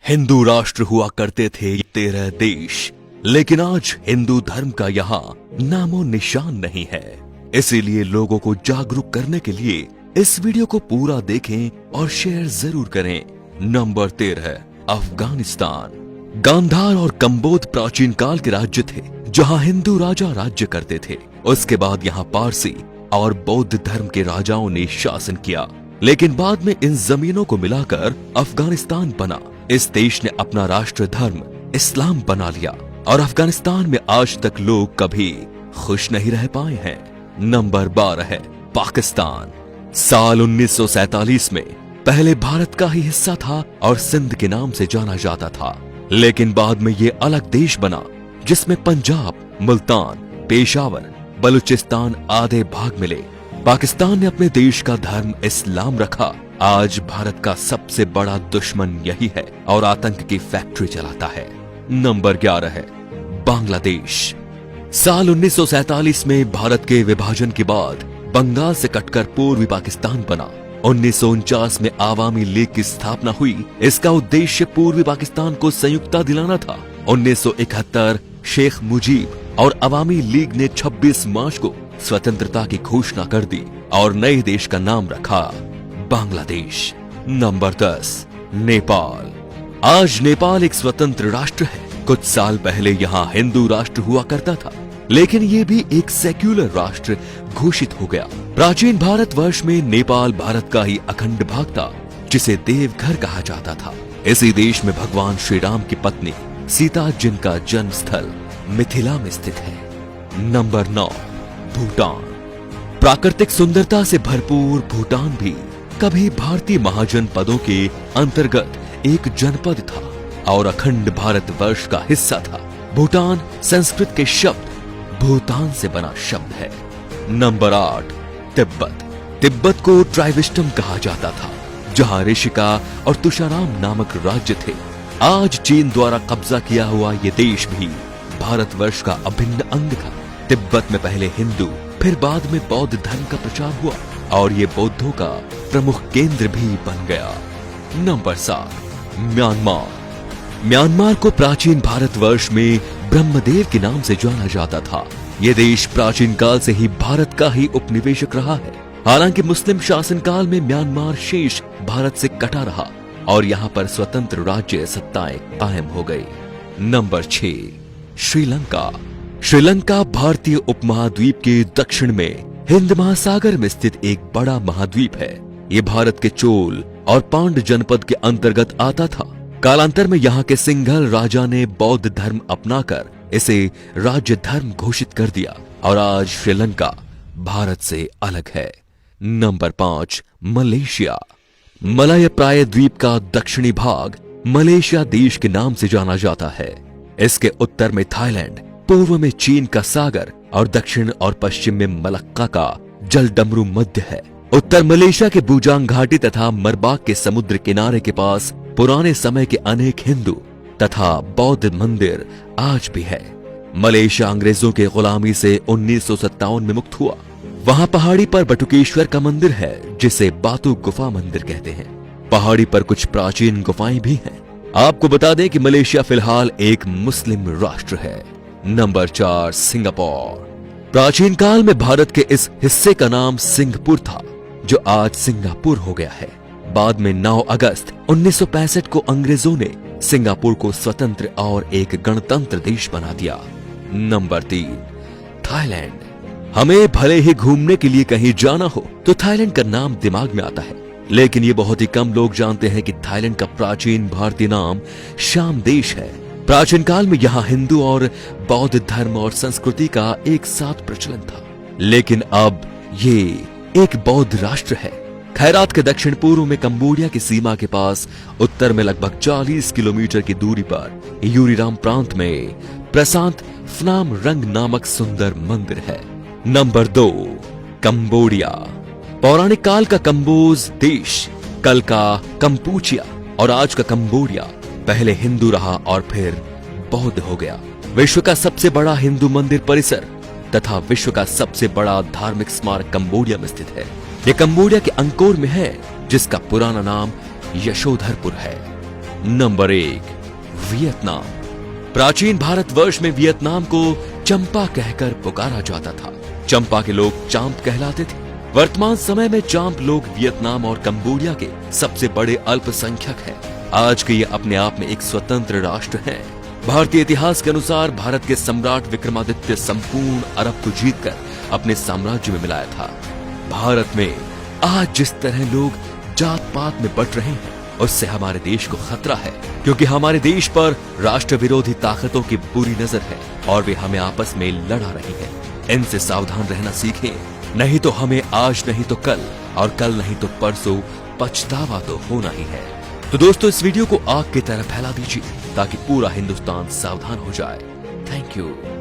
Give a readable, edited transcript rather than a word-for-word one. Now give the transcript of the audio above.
हिंदू राष्ट्र हुआ करते थे 13 देश, लेकिन आज हिंदू धर्म का यहाँ नामो निशान नहीं है। इसीलिए लोगों को जागरूक करने के लिए इस वीडियो को पूरा देखें और शेयर जरूर करें। नंबर 13, अफगानिस्तान। गांधार और कंबोध प्राचीन काल के राज्य थे जहाँ हिंदू राजा राज्य करते थे। उसके बाद यहाँ पारसी और बौद्ध धर्म के राजाओं ने शासन किया, लेकिन बाद में इन जमीनों को मिलाकर अफगानिस्तान बना। इस देश ने अपना राष्ट्र धर्म इस्लाम बना लिया और अफगानिस्तान में आज तक लोग कभी खुश नहीं रह पाए हैं। नंबर 12 है पाकिस्तान। साल 1947 में पहले भारत का ही हिस्सा था और सिंध के नाम से जाना जाता था, लेकिन बाद में ये अलग देश बना जिसमें पंजाब, मुल्तान, पेशावर, बलूचिस्तान आधे भाग मिले। पाकिस्तान ने अपने देश का धर्म इस्लाम रखा। आज भारत का सबसे बड़ा दुश्मन यही है और आतंक की फैक्ट्री चलाता है। नंबर 11 है बांग्लादेश। साल 1947 में भारत के विभाजन के बाद बंगाल से कटकर पूर्वी पाकिस्तान बना। 1949 में आवामी लीग की स्थापना हुई। इसका उद्देश्य पूर्वी पाकिस्तान को संयुक्ता दिलाना था। 1971 शेख मुजीब और अवामी लीग ने 26 मार्च को स्वतंत्रता की घोषणा कर दी और नए देश का नाम रखा बांग्लादेश। नंबर 10, नेपाल। आज नेपाल एक स्वतंत्र राष्ट्र है। कुछ साल पहले यहाँ हिंदू राष्ट्र हुआ करता था, लेकिन ये भी एक सेक्युलर राष्ट्र घोषित हो गया। प्राचीन भारतवर्ष में नेपाल भारत का ही अखंड भाग था, जिसे देवघर कहा जाता था। इसी देश में भगवान श्री राम की पत्नी सीता, जिनका जन्म स्थल मिथिला में स्थित है। नंबर 9, भूटान। प्राकृतिक सुंदरता से भरपूर भूटान भी कभी भारतीय महाजनपदों के अंतर्गत एक जनपद था और अखंड भारतवर्ष का हिस्सा था। भूटान संस्कृत के शब्द भूतान से बना शब्द है। नंबर 8, तिब्बत। तिब्बत को ट्राइविस्टम कहा जाता था, जहां ऋषिका और तुषाराम नामक राज्य थे। आज चीन द्वारा कब्जा किया हुआ ये देश भी भारतवर्ष का अभिन्न अंग था। तिब्बत में पहले हिंदू, फिर बाद में बौद्ध धर्म का प्रचार हुआ और ये बौद्धों का प्रमुख केंद्र भी बन गया। Number 7, Myanmar. म्यांमार को प्राचीन भारतवर्ष में ब्रह्मदेव के नाम से जाना जाता था। ये देश प्राचीन काल से ही भारत का ही उपनिवेशक रहा है। हालांकि मुस्लिम शासन काल में म्यांमार शेष भारत से कटा रहा और यहाँ पर स्वतंत्र राज्य सत्ताएं कायम हो गई। नंबर 6, श्रीलंका। श्रीलंका भारतीय उपमहाद्वीप के दक्षिण में हिंद महासागर में स्थित एक बड़ा महाद्वीप है। ये भारत के चोल और पांड जनपद के अंतर्गत आता था। कालांतर में यहाँ के सिंघल राजा ने बौद्ध धर्म अपनाकर इसे राज्य धर्म घोषित कर दिया और आज श्रीलंका भारत से अलग है। Number 5, Malaysia. मलय प्राय द्वीप का दक्षिणी भाग मलेशिया देश के नाम से जाना जाता है। इसके उत्तर में थाईलैंड, पूर्व में चीन का सागर और दक्षिण और पश्चिम में मलक्का का जलडमरू मध्य है। उत्तर मलेशिया के बुजांग घाटी तथा मरबाक के समुद्र किनारे के पास पुराने समय के अनेक हिंदू तथा बौद्ध मंदिर आज भी है। मलेशिया अंग्रेजों के गुलामी से 1957 में मुक्त हुआ। वहां पहाड़ी पर बटुकेश्वर का मंदिर है, जिसे बातू गुफा मंदिर कहते हैं। पहाड़ी पर कुछ प्राचीन गुफाएं भी हैं। आपको बता दें कि मलेशिया फिलहाल एक मुस्लिम राष्ट्र है। Number 4, Singapore. प्राचीन काल में भारत के इस हिस्से का नाम सिंहपुर था, जो आज सिंगापुर हो गया है। बाद में 9 अगस्त 1965 को अंग्रेजों ने सिंगापुर को स्वतंत्र और एक गणतंत्र देश बना दिया। Number 3, Thailand. हमें भले ही घूमने के लिए कहीं जाना हो तो थाईलैंड का नाम दिमाग में आता है, लेकिन ये बहुत ही कम लोग जानते हैं कि थाईलैंड का प्राचीन भारतीय नाम श्याम देश है। प्राचीन काल में यहाँ हिंदू और बौद्ध धर्म और संस्कृति का एक साथ प्रचलन था, लेकिन अब ये एक बौद्ध राष्ट्र है। खैरात के दक्षिण पूर्व में कंबोडिया की सीमा के पास उत्तर में लगभग 40 किलोमीटर की दूरी पर यूरीराम प्रांत में प्रशांत फनाम रंग नामक सुंदर मंदिर है। Number 2, Cambodia. पौराणिक काल का कंबोज देश, कल का कंपूचिया और आज का कंबोडिया पहले हिंदू रहा और फिर बौद्ध हो गया। विश्व का सबसे बड़ा हिंदू मंदिर परिसर तथा विश्व का सबसे बड़ा धार्मिक स्मारक कंबोडिया में स्थित है। यह कंबोडिया के अंकोर में है, जिसका पुराना नाम यशोधरपुर है। Number 1, Vietnam. प्राचीन भारतवर्ष में वियतनाम को चंपा कहकर पुकारा जाता था। चंपा के लोग चांप कहलाते थे। वर्तमान समय में चांप लोग वियतनाम और कंबोडिया के सबसे बड़े अल्पसंख्यक हैं। आज के ये अपने आप में एक स्वतंत्र राष्ट्र है। भारतीय इतिहास के अनुसार भारत के सम्राट विक्रमादित्य संपूर्ण अरब को जीतकर अपने साम्राज्य में मिलाया था। भारत में आज जिस तरह लोग जात पात में बट रहे हैं, उससे हमारे देश को खतरा है, क्योंकि हमारे देश पर राष्ट्र विरोधी ताकतों की बुरी नजर है और वे हमें आपस में लड़ा रही हैं। इनसे सावधान रहना सीखें, नहीं तो हमें आज नहीं तो कल और कल नहीं तो परसों पछतावा तो होना ही है। तो दोस्तों, इस वीडियो को आग की तरह फैला दीजिए ताकि पूरा हिंदुस्तान सावधान हो जाए। Thank you.